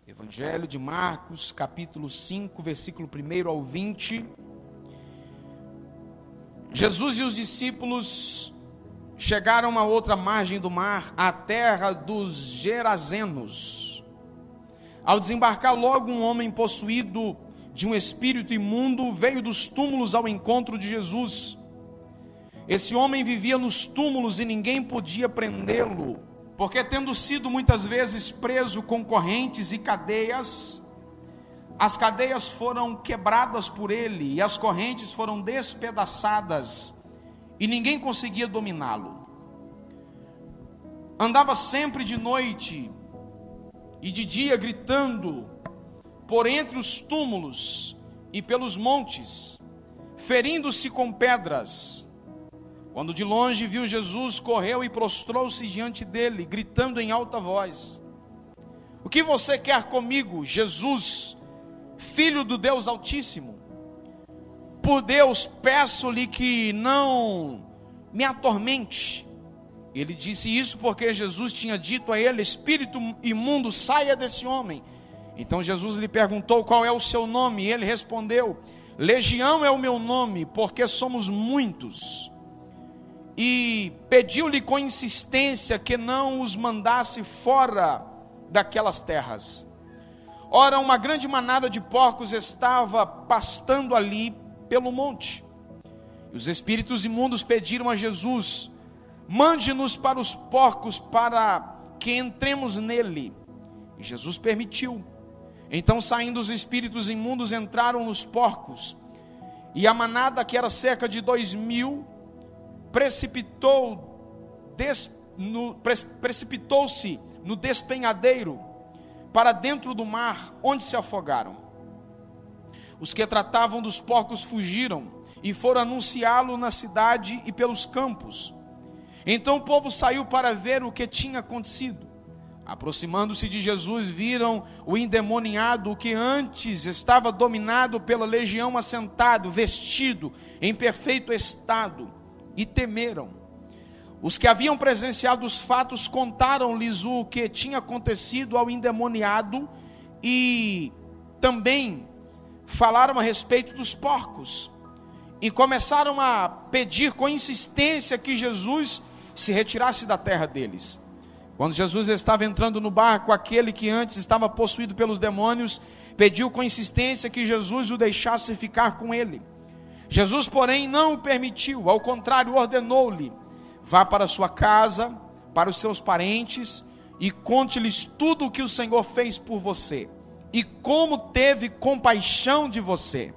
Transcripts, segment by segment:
Evangelho de Marcos, capítulo 5, versículo 1 ao 20. Jesus e os discípulos chegaram a outra margem do mar, à terra dos Gerazenos. Ao desembarcar logo, um homem possuído de um espírito imundo veio dos túmulos ao encontro de Jesus. Esse homem vivia nos túmulos e ninguém podia prendê-lo, porque tendo sido muitas vezes preso com correntes e cadeias, as cadeias foram quebradas por ele e as correntes foram despedaçadas e ninguém conseguia dominá-lo. Andava sempre de noite e de dia gritando por entre os túmulos e pelos montes, ferindo-se com pedras. Quando de longe viu Jesus, correu e prostrou-se diante dele, gritando em alta voz: "O que você quer comigo, Jesus, Filho do Deus Altíssimo? Por Deus, peço-lhe que não me atormente." Ele disse isso porque Jesus tinha dito a ele: "Espírito imundo, saia desse homem." Então Jesus lhe perguntou: "Qual é o seu nome?" E ele respondeu: "Legião é o meu nome, porque somos muitos." E pediu-lhe com insistência que não os mandasse fora daquelas terras. Ora, uma grande manada de porcos estava pastando ali pelo monte. E os espíritos imundos pediram a Jesus: "Mande-nos para os porcos, para que entremos nele." E Jesus permitiu. Então, saindo os espíritos imundos, entraram nos porcos. E a manada, que era cerca de 2.000, precipitou-se no despenhadeiro para dentro do mar, onde se afogaram. Os que tratavam dos porcos fugiram e foram anunciá-lo na cidade e pelos campos. Então o povo saiu para ver o que tinha acontecido. Aproximando-se de Jesus, viram o endemoniado, o que antes estava dominado pela legião, assentado, vestido em perfeito estado, e temeram. Os que haviam presenciado os fatos contaram-lhes o que tinha acontecido ao endemoniado e também falaram a respeito dos porcos. E começaram a pedir com insistência que Jesus se retirasse da terra deles. Quando Jesus estava entrando no barco, aquele que antes estava possuído pelos demônios pediu com insistência que Jesus o deixasse ficar com ele. Jesus, porém, não o permitiu, ao contrário, ordenou-lhe: "Vá para sua casa, para os seus parentes, e conte-lhes tudo o que o Senhor fez por você, e como teve compaixão de você."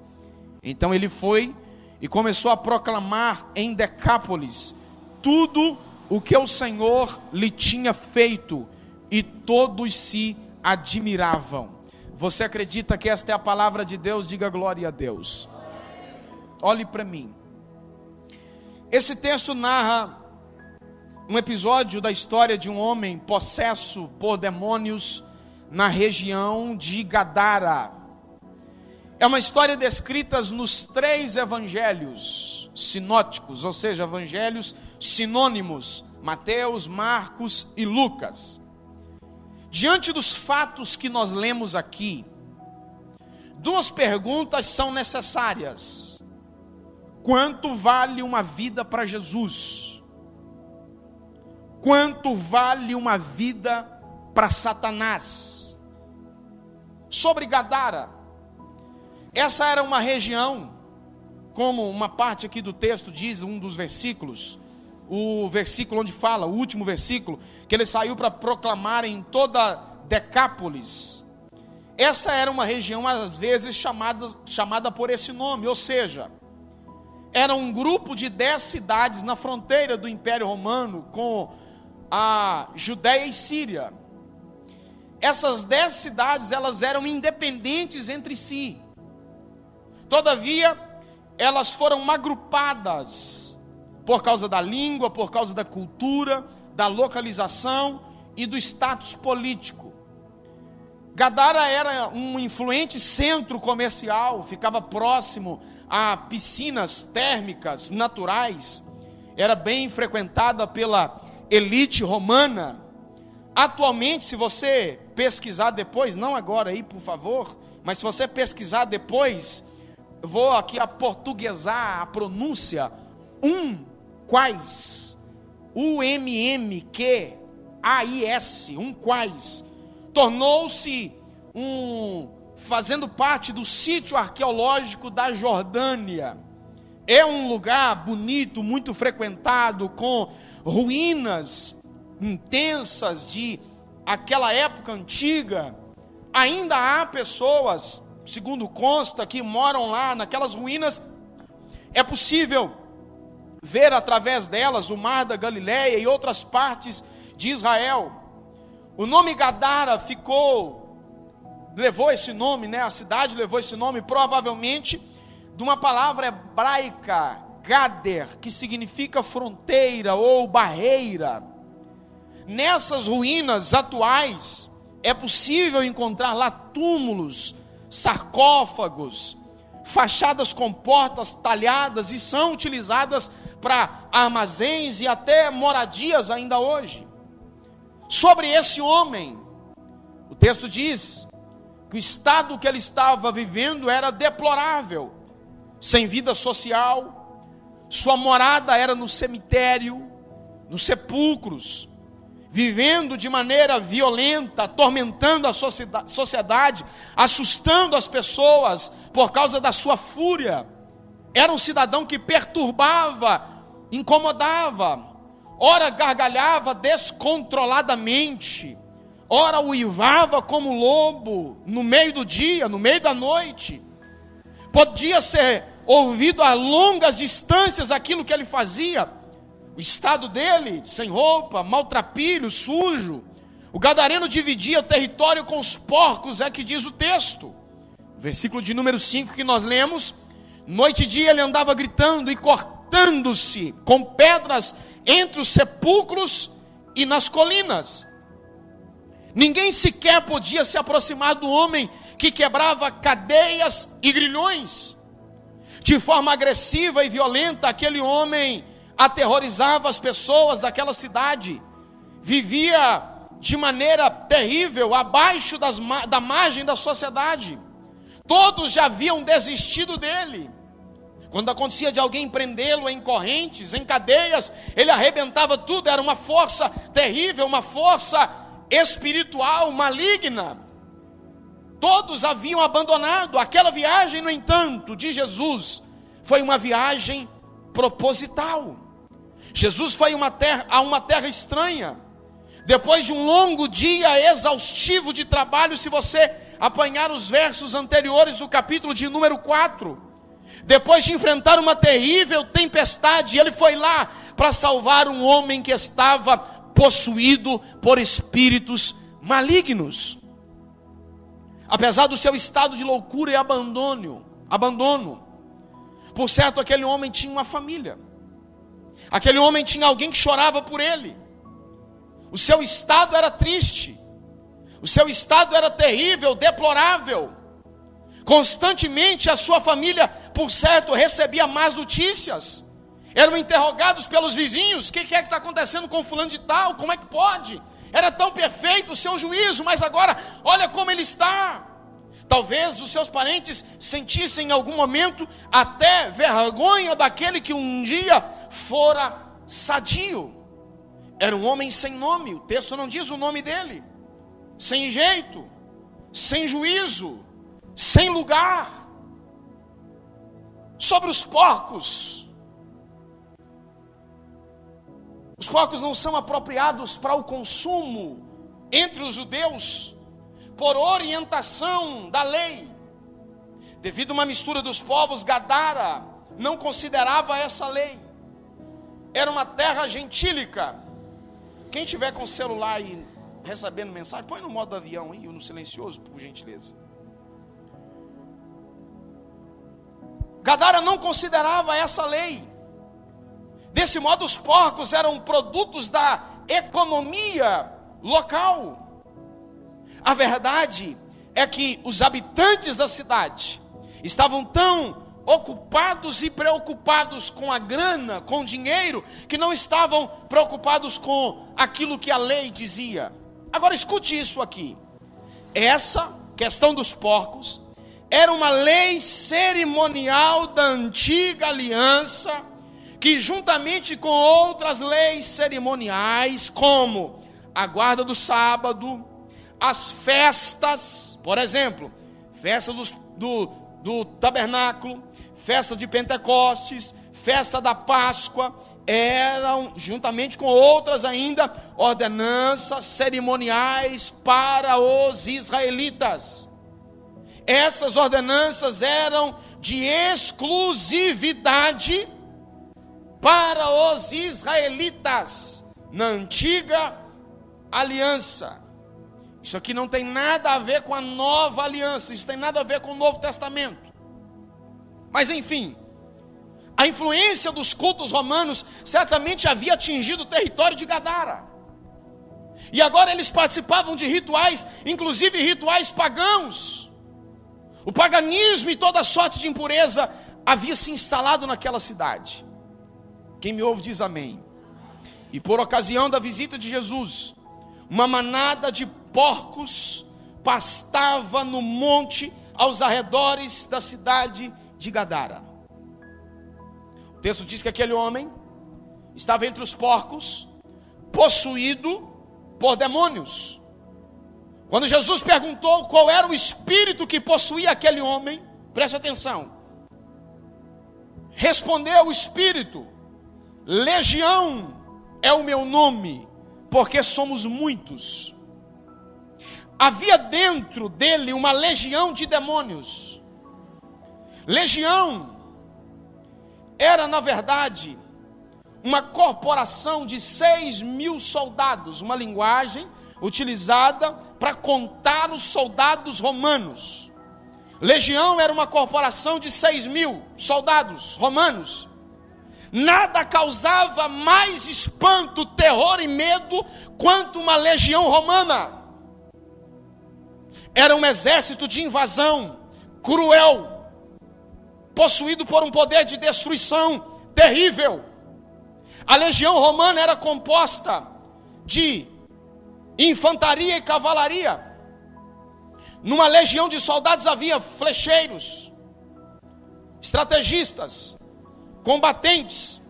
Então ele foi e começou a proclamar em Decápolis tudo o que o Senhor lhe tinha feito, e todos se admiravam. Você acredita que esta é a palavra de Deus? Diga glória a Deus. Olhe para mim. Esse texto narra um episódio da história de um homem possesso por demônios na região de Gadara. É uma história descrita nos 3 evangelhos sinóticos, ou seja, evangelhos sinônimos: Mateus, Marcos e Lucas. Diante dos fatos que nós lemos aqui, 2 perguntas são necessárias. Quanto vale uma vida para Jesus? Quanto vale uma vida para Satanás? Sobre Gadara, essa era uma região, como uma parte aqui do texto diz, um dos versículos, o versículo onde fala, o último versículo, que ele saiu para proclamar em toda Decápolis. Essa era uma região às vezes chamada por esse nome, ou seja, era um grupo de 10 cidades na fronteira do Império Romano com a Judéia e Síria. Essas 10 cidades, elas eram independentes entre si. Todavia, elas foram agrupadas por causa da língua, por causa da cultura, da localização e do status político. Gadara era um influente centro comercial, ficava próximo a piscinas térmicas naturais, era bem frequentada pela elite romana. Atualmente, se você pesquisar depois, não agora aí, por favor, mas se você pesquisar depois, eu vou aqui aportuguesar a pronúncia, quais, U-M-M-Q-A-I-S, quais, tornou-se fazendo parte do sítio arqueológico da Jordânia. É um lugar bonito, muito frequentado, com ruínas intensas de aquela época antiga. Ainda há pessoas, segundo consta, que moram lá naquelas ruínas. É possível ver através delas o Mar da Galileia e outras partes de Israel. O nome Gadara levou esse nome, né? A cidade levou esse nome provavelmente de uma palavra hebraica, Gader, que significa fronteira ou barreira. Nessas ruínas atuais, é possível encontrar lá túmulos, sarcófagos, fachadas com portas talhadas e são utilizadas para armazéns e até moradias ainda hoje. Sobre esse homem, o texto diz que o estado que ele estava vivendo era deplorável, sem vida social, sua morada era no cemitério, nos sepulcros, vivendo de maneira violenta, atormentando a sociedade, assustando as pessoas por causa da sua fúria. Era um cidadão que perturbava, incomodava, ora gargalhava descontroladamente, ora uivava como lobo no meio do dia, no meio da noite. Podia ser ouvido a longas distâncias aquilo que ele fazia. O estado dele, sem roupa, maltrapilho, sujo. O gadareno dividia o território com os porcos, é que diz o texto. Versículo de número 5 que nós lemos. Noite e dia ele andava gritando e cortando-se com pedras entre os sepulcros e nas colinas. Ninguém sequer podia se aproximar do homem que quebrava cadeias e grilhões. De forma agressiva e violenta, aquele homem aterrorizava as pessoas daquela cidade. Vivia de maneira terrível, abaixo da margem da sociedade. Todos já haviam desistido dele. Quando acontecia de alguém prendê-lo em correntes, em cadeias, ele arrebentava tudo. Era uma força terrível, uma força espiritual maligna. Todos haviam abandonado. Aquela viagem, no entanto, de Jesus, foi uma viagem proposital. Jesus foi a uma terra estranha. Depois de um longo dia exaustivo de trabalho, se você apanhar os versos anteriores do capítulo de número 4, depois de enfrentar uma terrível tempestade, ele foi lá para salvar um homem que estava possuído por espíritos malignos. Apesar do seu estado de loucura e abandono, por certo, aquele homem tinha uma família. Aquele homem tinha alguém que chorava por ele. O seu estado era triste. O seu estado era terrível, deplorável. Constantemente a sua família, por certo, recebia más notícias. Eram interrogados pelos vizinhos. O que é que está acontecendo com fulano de tal? Como é que pode? Era tão perfeito o seu juízo, mas agora, olha como ele está. Talvez os seus parentes sentissem em algum momento até vergonha daquele que um dia fora sadio. Era um homem sem nome, o texto não diz o nome dele. Sem jeito, sem juízo, sem lugar. Sobre os porcos. Os porcos não são apropriados para o consumo entre os judeus, por orientação da lei. Devido a uma mistura dos povos, Gadara não considerava essa lei. Era uma terra gentílica. Quem tiver com celular e recebendo mensagem, põe no modo avião aí, ou no silencioso, por gentileza. Gadara não considerava essa lei. Desse modo, os porcos eram produtos da economia local. A verdade é que os habitantes da cidade estavam tão ocupados e preocupados com a grana, com o dinheiro, que não estavam preocupados com aquilo que a lei dizia. Agora escute isso aqui. Essa questão dos porcos era uma lei cerimonial da antiga aliança, que juntamente com outras leis cerimoniais, como a guarda do as festas, por exemplo, festa do tabernáculo, festa de Pentecostes, festa da Páscoa, eram, juntamente com outras ainda, ordenanças cerimoniais para os israelitas. Essas ordenanças eram de exclusividade para os israelitas na antiga aliança. Isso aqui não tem nada a ver com a nova aliança, isso tem nada a ver com o Novo Testamento. Mas enfim, a influência dos cultos romanos certamente havia atingido o território de Gadara. E agora eles participavam de rituais, inclusive rituais pagãos. O paganismo e toda sorte de impureza havia se instalado naquela cidade. Quem me ouve diz amém. E por ocasião da visita de Jesus, uma manada de porcos pastava no monte aos arredores da cidade de Gadara. O texto diz que aquele homem estava entre os porcos, possuído por demônios. Quando Jesus perguntou qual era o espírito que possuía aquele homem, preste atenção. Respondeu o espírito: Legião é o meu nome, porque somos muitos. Havia dentro dele uma legião de demônios. Legião era, na verdade, uma corporação de 6.000 soldados, uma linguagem utilizada para contar os soldados romanos. Legião era uma corporação de 6.000 soldados romanos. Nada causava mais espanto, terror e medo quanto uma legião romana. Era um exército de invasão cruel, possuído por um poder de destruição terrível. A legião romana era composta de infantaria e cavalaria. Numa legião de soldados havia flecheiros, estrategistas, combatentes,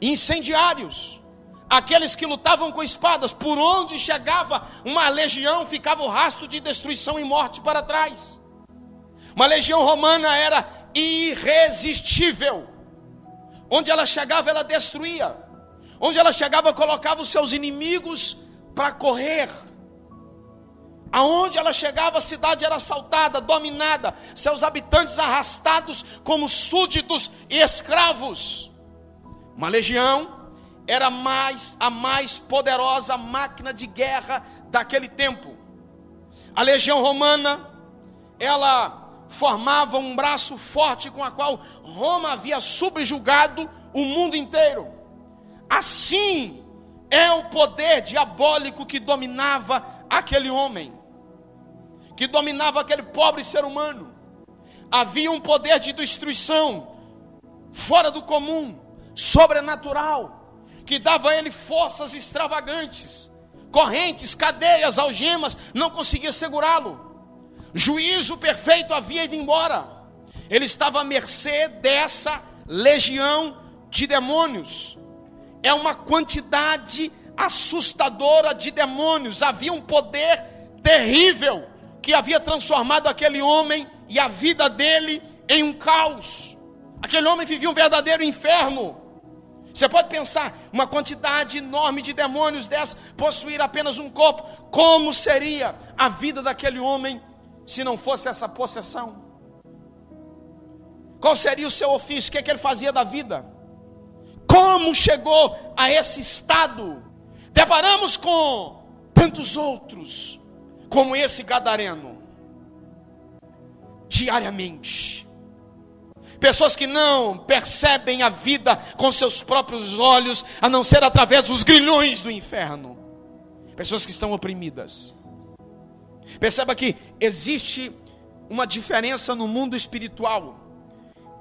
incendiários, aqueles que lutavam com espadas. Por onde chegava uma legião, ficava o rastro de destruição e morte para trás. Uma legião romana era irresistível. Onde ela chegava, ela destruía. Onde ela chegava, colocava os seus inimigos para correr. Aonde ela chegava, a cidade era assaltada, dominada, seus habitantes arrastados como súditos e escravos. Uma legião era a mais poderosa máquina de guerra daquele tempo. A legião romana, ela formava um braço forte com a qual Roma havia subjugado o mundo inteiro. Assim é o poder diabólico que dominava aquele homem, que dominava aquele pobre ser humano. Havia um poder de destruição fora do comum, sobrenatural, que dava a ele forças extravagantes, correntes, cadeias, algemas, não conseguia segurá-lo. Juízo perfeito havia ido embora. Ele estava à mercê dessa legião de demônios. É uma quantidade assustadora de demônios. Havia um poder terrível que havia transformado aquele homem e a vida dele em um caos. Aquele homem vivia um verdadeiro inferno. Você pode pensar, uma quantidade enorme de demônios dessa, possuir apenas um corpo. Como seria a vida daquele homem se não fosse essa possessão? Qual seria o seu ofício? O que é que ele fazia da vida? Como chegou a esse estado? Deparamos com tantos outros como esse gadareno diariamente. Pessoas que não percebem a vida com seus próprios olhos, a não ser através dos grilhões do inferno. Pessoas que estão oprimidas. Perceba que existe uma diferença no mundo espiritual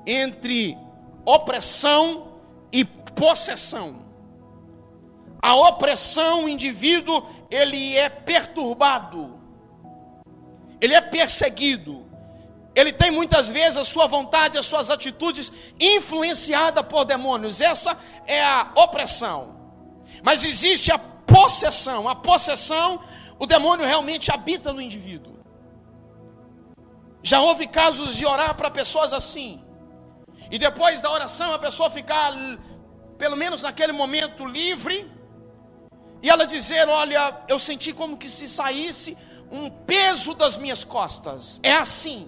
entre opressão e possessão. A opressão, o indivíduo, ele é perturbado. ele é perseguido, ele tem muitas vezes a sua vontade, as suas atitudes influenciada por demônios. Essa é a opressão. Mas existe a possessão. A possessão, o demônio realmente habita no indivíduo. Já houve casos de orar para pessoas assim, e depois da oração a pessoa ficar, pelo menos naquele momento, livre, e ela dizer: olha, eu senti como que se saísse um peso das minhas costas. É assim.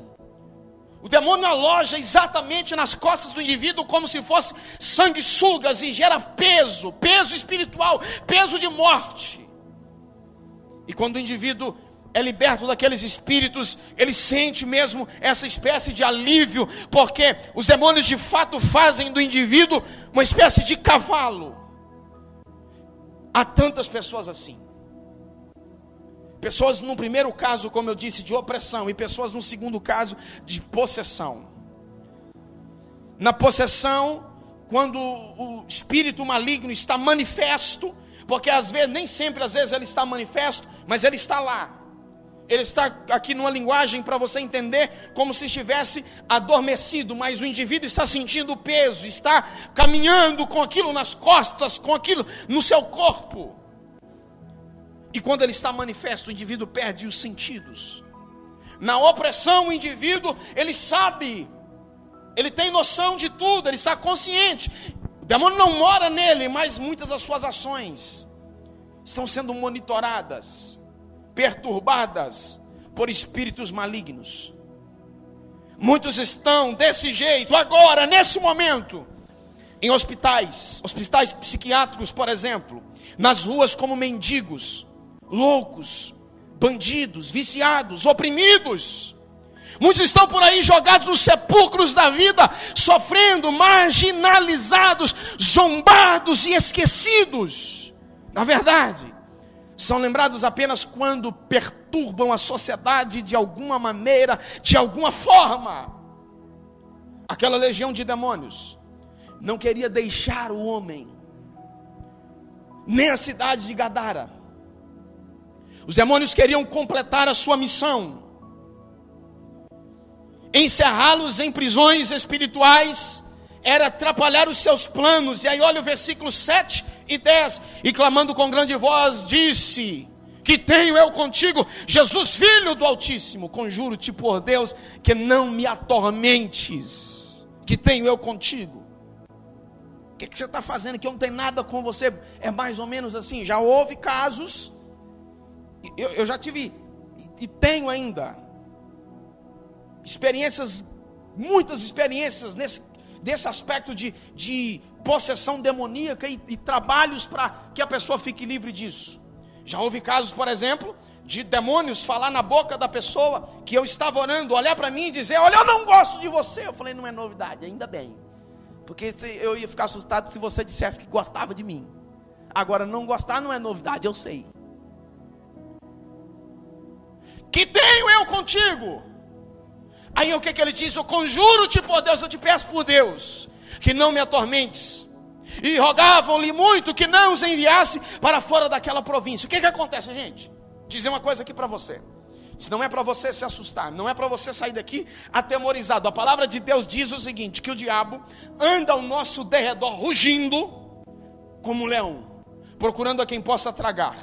O demônio aloja exatamente nas costas do indivíduo, como se fosse sanguessugas, e gera peso, peso espiritual, peso de morte. E quando o indivíduo é liberto daqueles espíritos, ele sente mesmo essa espécie de alívio, porque os demônios de fato fazem do indivíduo uma espécie de cavalo. Há tantas pessoas assim. Pessoas no primeiro caso, como eu disse, de opressão, e pessoas no segundo caso de possessão. Na possessão, quando o espírito maligno está manifesto, porque às vezes, nem sempre às vezes ele está manifesto, mas ele está lá. Ele está aqui numa linguagem para você entender, como se estivesse adormecido, mas o indivíduo está sentindo o peso, está caminhando com aquilo nas costas, com aquilo no seu corpo. E quando ele está manifesto, o indivíduo perde os sentidos. Na opressão, o indivíduo, ele sabe, ele tem noção de tudo, ele está consciente. O demônio não mora nele, mas muitas das suas ações estão sendo monitoradas, perturbadas por espíritos malignos. Muitos estão desse jeito, agora, nesse momento, em hospitais psiquiátricos, por exemplo, nas ruas como mendigos, loucos, bandidos, viciados, oprimidos. Muitos estão por aí jogados nos sepulcros da vida, sofrendo, marginalizados, zombados e esquecidos. Na verdade, são lembrados apenas quando perturbam a sociedade de alguma maneira, de alguma forma. Aquela legião de demônios não queria deixar o homem, nem a cidade de Gadara. Os demônios queriam completar a sua missão, encerrá-los em prisões espirituais, era atrapalhar os seus planos. E aí olha o versículo 7 e 10, e clamando com grande voz, disse: que tenho eu contigo, Jesus, filho do Altíssimo, conjuro-te por Deus, que não me atormentes, que tenho eu contigo. O que você está fazendo que eu não tenho nada com você? É mais ou menos assim. Já houve casos, eu já tive e tenho ainda experiências, muitas experiências desse aspecto de possessão demoníaca e trabalhos para que a pessoa fique livre disso. Já houve casos, por exemplo, de demônios falar na boca da pessoa que eu estava orando, olhar para mim e dizer: olha, eu não gosto de você. Eu falei: não é novidade, ainda bem, porque eu ia ficar assustado se você dissesse que gostava de mim. Agora, não gostar não é novidade, eu sei. Que tenho eu contigo? Aí o que ele diz? Eu conjuro-te por Deus, eu te peço por Deus, que não me atormentes. E rogavam-lhe muito que não os enviasse para fora daquela província. O que acontece, gente? Vou dizer uma coisa aqui para você. Isso não é para você se assustar, não é para você sair daqui atemorizado. A palavra de Deus diz o seguinte: que o diabo anda ao nosso derredor rugindo como um leão, procurando a quem possa tragar.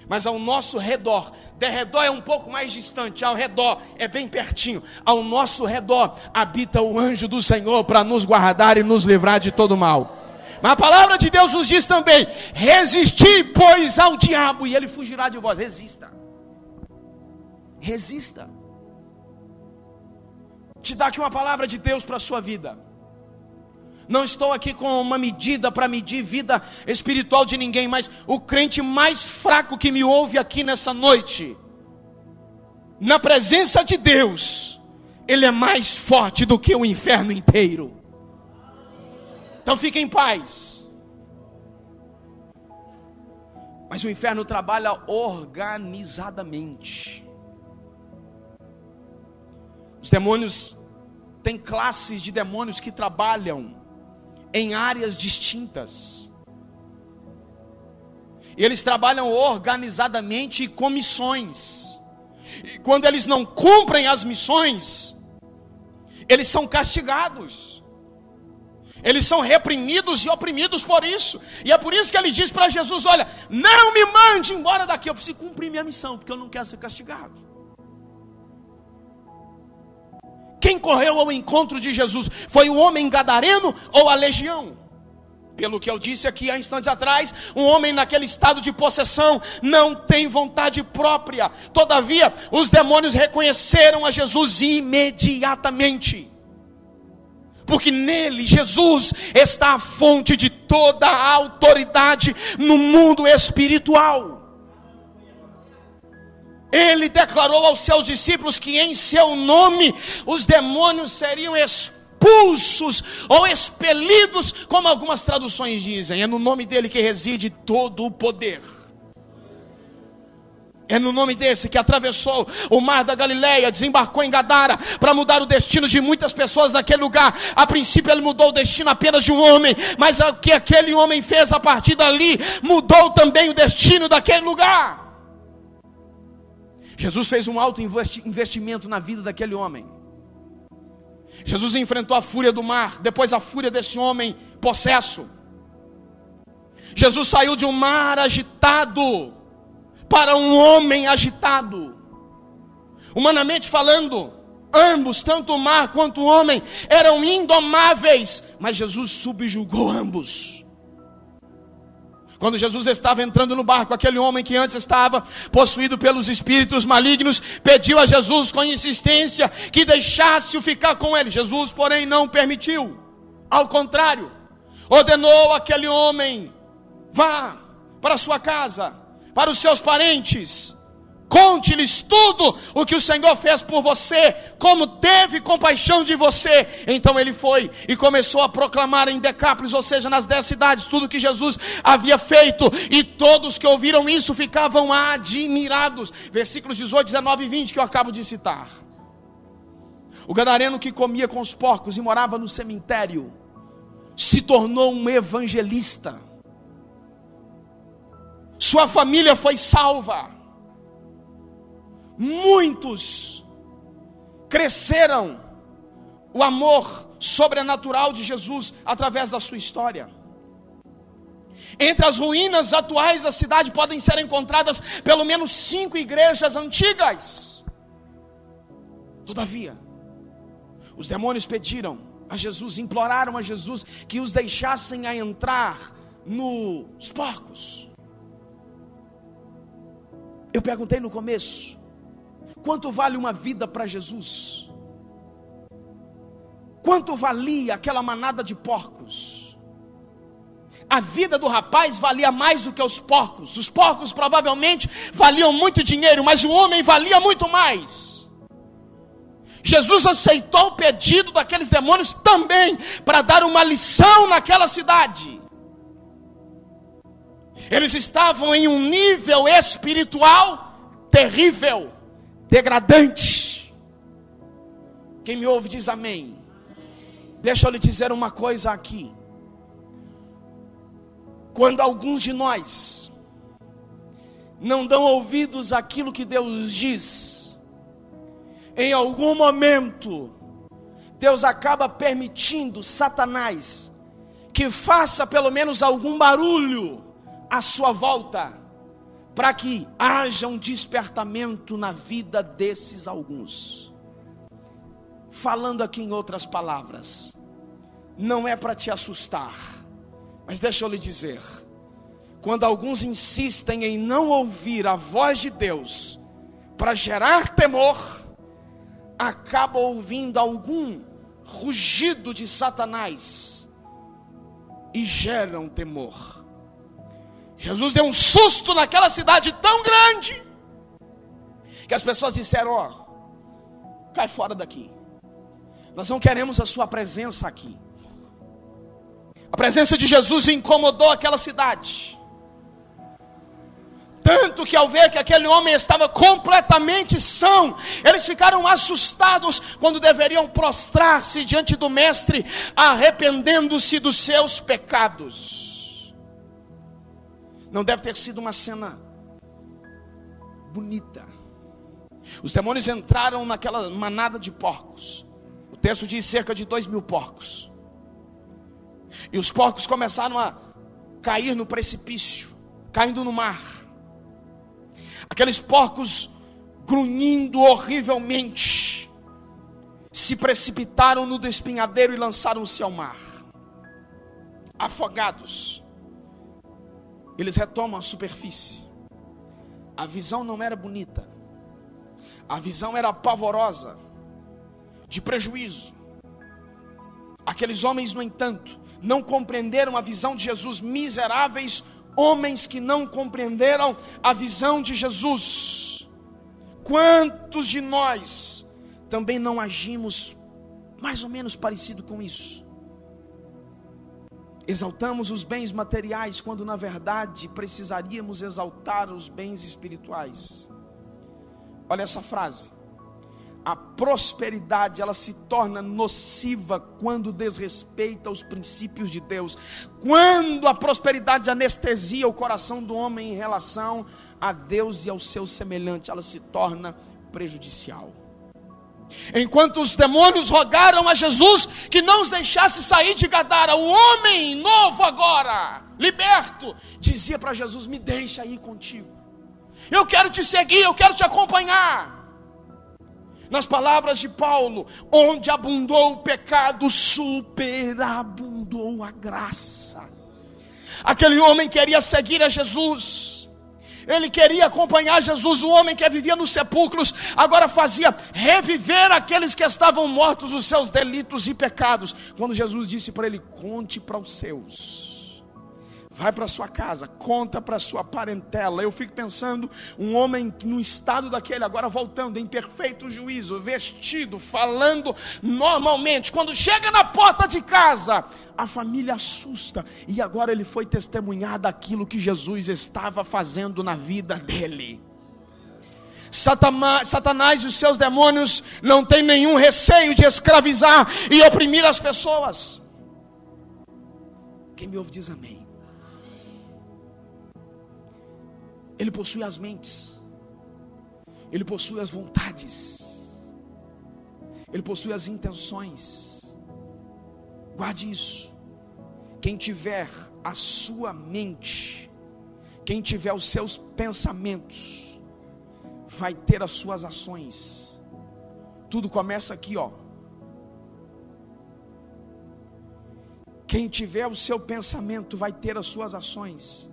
Mas ao nosso redor, derredor é um pouco mais distante, ao redor é bem pertinho. Ao nosso redor habita o anjo do Senhor para nos guardar e nos livrar de todo mal. Mas a palavra de Deus nos diz também: resisti, pois, ao diabo, e ele fugirá de vós. Resista. Resista. Te dá aqui uma palavra de Deus para a sua vida. Não estou aqui com uma medida para medir vida espiritual de ninguém, mas o crente mais fraco que me ouve aqui nessa noite, na presença de Deus, ele é mais forte do que o inferno inteiro. Então fique em paz. Mas o inferno trabalha organizadamente. Os demônios, tem classes de demônios que trabalham em áreas distintas. E eles trabalham organizadamente em comissões. quando eles não cumprem as missões, eles são castigados. Eles são reprimidos e oprimidos por isso. E é por isso que ele diz para Jesus: olha, não me mande embora daqui, eu preciso cumprir minha missão, porque eu não quero ser castigado. Quem correu ao encontro de Jesus? Foi o homem gadareno ou a legião? Pelo que eu disse aqui há instantes atrás, um homem naquele estado de possessão não tem vontade própria. Todavia, os demônios reconheceram a Jesus imediatamente. Porque nele, Jesus, está a fonte de toda a autoridade no mundo espiritual. Ele declarou aos seus discípulos que em seu nome os demônios seriam expulsos ou expelidos, como algumas traduções dizem. É no nome dele que reside todo o poder. É no nome desse que atravessou o mar da Galileia, desembarcou em Gadara para mudar o destino de muitas pessoas naquele lugar. A princípio ele mudou o destino apenas de um homem, mas o que aquele homem fez a partir dali mudou também o destino daquele lugar. Jesus fez um alto investimento na vida daquele homem. Jesus enfrentou a fúria do mar, depois a fúria desse homem possesso. Jesus saiu de um mar agitado para um homem agitado. Humanamente falando, ambos, tanto o mar quanto o homem, eram indomáveis, mas Jesus subjugou ambos. Quando Jesus estava entrando no barco, aquele homem que antes estava possuído pelos espíritos malignos, pediu a Jesus com insistência que deixasse-o ficar com ele. Jesus, porém, não permitiu. Ao contrário, ordenou aquele homem: vá para sua casa, para os seus parentes, conte-lhes tudo o que o Senhor fez por você, como teve compaixão de você. Então ele foi e começou a proclamar em Decápolis, ou seja, nas 10 cidades, tudo que Jesus havia feito, e todos que ouviram isso ficavam admirados. Versículos 18, 19 e 20 que eu acabo de citar. O gadareno que comia com os porcos e morava no cemitério se tornou um evangelista. Sua família foi salva. Muitos cresceram o amor sobrenatural de Jesus através da sua história. Entre as ruínas atuais da cidade podem ser encontradas pelo menos 5 igrejas antigas. Todavia, os demônios pediram a Jesus, imploraram a Jesus que os deixassem a entrar nos porcos. Eu perguntei no começo: quanto vale uma vida para Jesus? Quanto valia aquela manada de porcos? A vida do rapaz valia mais do que os porcos. Os porcos provavelmente valiam muito dinheiro, mas o homem valia muito mais. Jesus aceitou o pedido daqueles demônios também para dar uma lição naquela cidade. Eles estavam em um nível espiritual terrível, degradante. Quem me ouve diz amém. Deixa eu lhe dizer uma coisa aqui. Quando alguns de nós não dão ouvidos àquilo que Deus diz, em algum momento Deus acaba permitindo Satanás que faça pelo menos algum barulho à sua volta, para que haja um despertamento na vida desses alguns. Falando aqui em outras palavras, não é para te assustar, mas deixa eu lhe dizer, quando alguns insistem em não ouvir a voz de Deus para gerar temor, acaba ouvindo algum rugido de Satanás e geram temor. Jesus deu um susto naquela cidade tão grande, que as pessoas disseram: ó, cai fora daqui, nós não queremos a sua presença aqui. A presença de Jesus incomodou aquela cidade, tanto que ao ver que aquele homem estava completamente são, eles ficaram assustados, quando deveriam prostrar-se diante do mestre, arrependendo-se dos seus pecados. Não deve ter sido uma cena bonita. Os demônios entraram naquela manada de porcos. O texto diz cerca de 2.000 porcos. E os porcos começaram a cair no precipício, caindo no mar. Aqueles porcos, grunhindo horrivelmente, se precipitaram no despenhadeiro e lançaram-se ao mar. Afogados, eles retomam a superfície. A visão não era bonita. A visão era pavorosa, de prejuízo. Aqueles homens, no entanto, não compreenderam a visão de Jesus. Miseráveis homens que não compreenderam a visão de Jesus. Quantos de nós também não agimos mais ou menos parecido com isso? Exaltamos os bens materiais quando na verdade precisaríamos exaltar os bens espirituais. Olha essa frase: a prosperidade, ela se torna nociva quando desrespeita os princípios de Deus. Quando a prosperidade anestesia o coração do homem em relação a Deus e ao seu semelhante, ela se torna prejudicial. Enquanto os demônios rogaram a Jesus que não os deixasse sair de Gadara, o homem novo agora, liberto, dizia para Jesus: me deixa ir contigo, eu quero te seguir, eu quero te acompanhar. Nas palavras de Paulo, onde abundou o pecado, superabundou a graça. Aquele homem queria seguir a Jesus, ele queria acompanhar Jesus. O homem que vivia nos sepulcros agora fazia reviver aqueles que estavam mortos dos seus delitos e pecados. Quando Jesus disse para ele: conte para os seus, vai para sua casa, conta para sua parentela. Eu fico pensando, um homem no estado daquele, agora voltando em perfeito juízo, vestido, falando normalmente. Quando chega na porta de casa, a família assusta. E agora ele foi testemunhar daquilo que Jesus estava fazendo na vida dele. Satanás e os seus demônios não têm nenhum receio de escravizar e oprimir as pessoas. Quem me ouve diz amém. Ele possui as mentes, ele possui as vontades, ele possui as intenções. Guarde isso. Quem tiver a sua mente, quem tiver os seus pensamentos, vai ter as suas ações. Tudo começa aqui, ó. Quem tiver o seu pensamento vai ter as suas ações.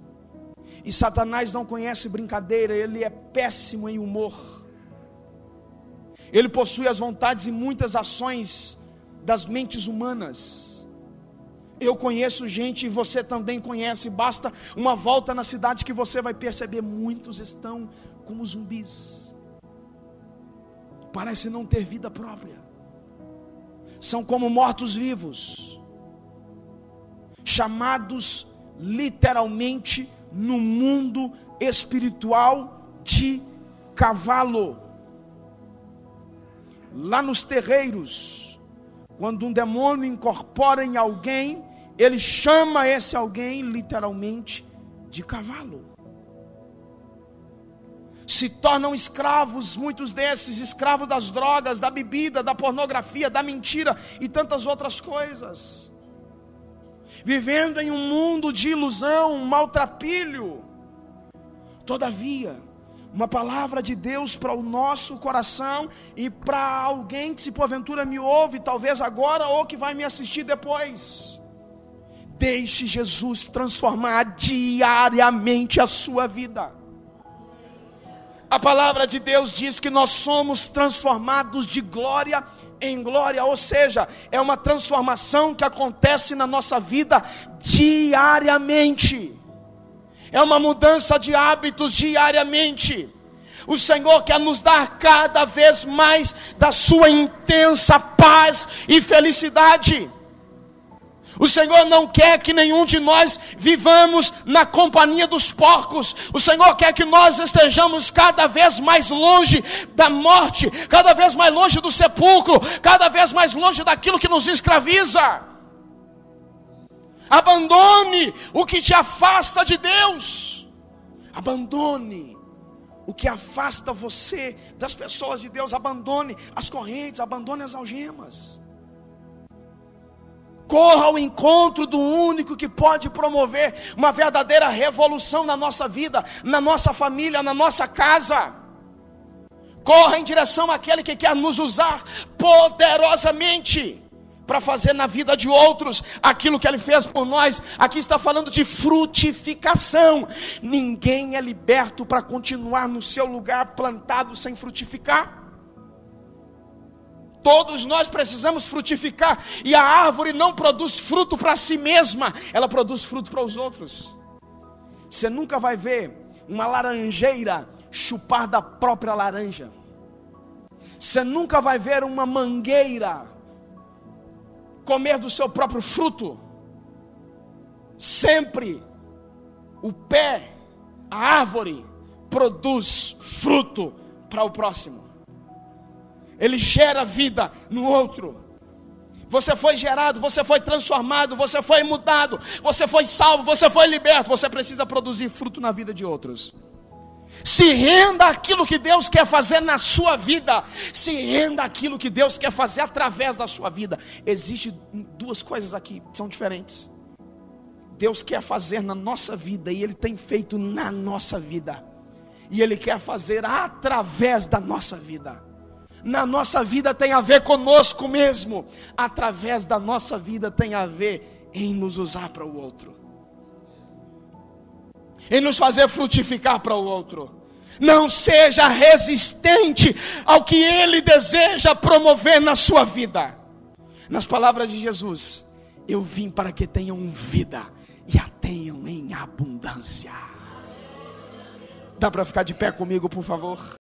E Satanás não conhece brincadeira, ele é péssimo em humor. Ele possui as vontades e muitas ações das mentes humanas. Eu conheço gente, e você também conhece, basta uma volta na cidade que você vai perceber, muitos estão como zumbis. Parece não ter vida própria. São como mortos-vivos, chamados literalmente no mundo espiritual de cavalo. Lá nos terreiros, quando um demônio incorpora em alguém, ele chama esse alguém literalmente de cavalo. Se tornam escravos, muitos desses, escravos das drogas, da bebida, da pornografia, da mentira e tantas outras coisas. Vivendo em um mundo de ilusão, maltrapilho. Todavia, uma palavra de Deus para o nosso coração e para alguém que se porventura me ouve, talvez agora ou que vai me assistir depois. Deixe Jesus transformar diariamente a sua vida. A palavra de Deus diz que nós somos transformados de glória em glória, ou seja, é uma transformação que acontece na nossa vida diariamente. É uma mudança de hábitos diariamente. O Senhor quer nos dar cada vez mais da sua intensa paz e felicidade. O Senhor não quer que nenhum de nós vivamos na companhia dos porcos. O Senhor quer que nós estejamos cada vez mais longe da morte, cada vez mais longe do sepulcro, cada vez mais longe daquilo que nos escraviza. Abandone o que te afasta de Deus. Abandone o que afasta você das pessoas de Deus. Abandone as correntes, abandone as algemas. Corra ao encontro do único que pode promover uma verdadeira revolução na nossa vida, na nossa família, na nossa casa. Corra em direção àquele que quer nos usar poderosamente para fazer na vida de outros aquilo que Ele fez por nós. Aqui está falando de frutificação. Ninguém é liberto para continuar no seu lugar plantado sem frutificar. Todos nós precisamos frutificar. E a árvore não produz fruto para si mesma, ela produz fruto para os outros. Você nunca vai ver uma laranjeira chupar da própria laranja. Você nunca vai ver uma mangueira comer do seu próprio fruto. Sempre o pé, a árvore, produz fruto para o próximo. Ele gera vida no outro. Você foi gerado, você foi transformado, você foi mudado, você foi salvo, você foi liberto. Você precisa produzir fruto na vida de outros. Se renda àquilo que Deus quer fazer na sua vida. Se renda àquilo que Deus quer fazer através da sua vida. Existem duas coisas aqui que são diferentes. Deus quer fazer na nossa vida e Ele tem feito na nossa vida. E Ele quer fazer através da nossa vida. Na nossa vida tem a ver conosco mesmo. Através da nossa vida tem a ver em nos usar para o outro. Em nos fazer frutificar para o outro. Não seja resistente ao que Ele deseja promover na sua vida. Nas palavras de Jesus: eu vim para que tenham vida e a tenham em abundância. Dá para ficar de pé comigo, por favor?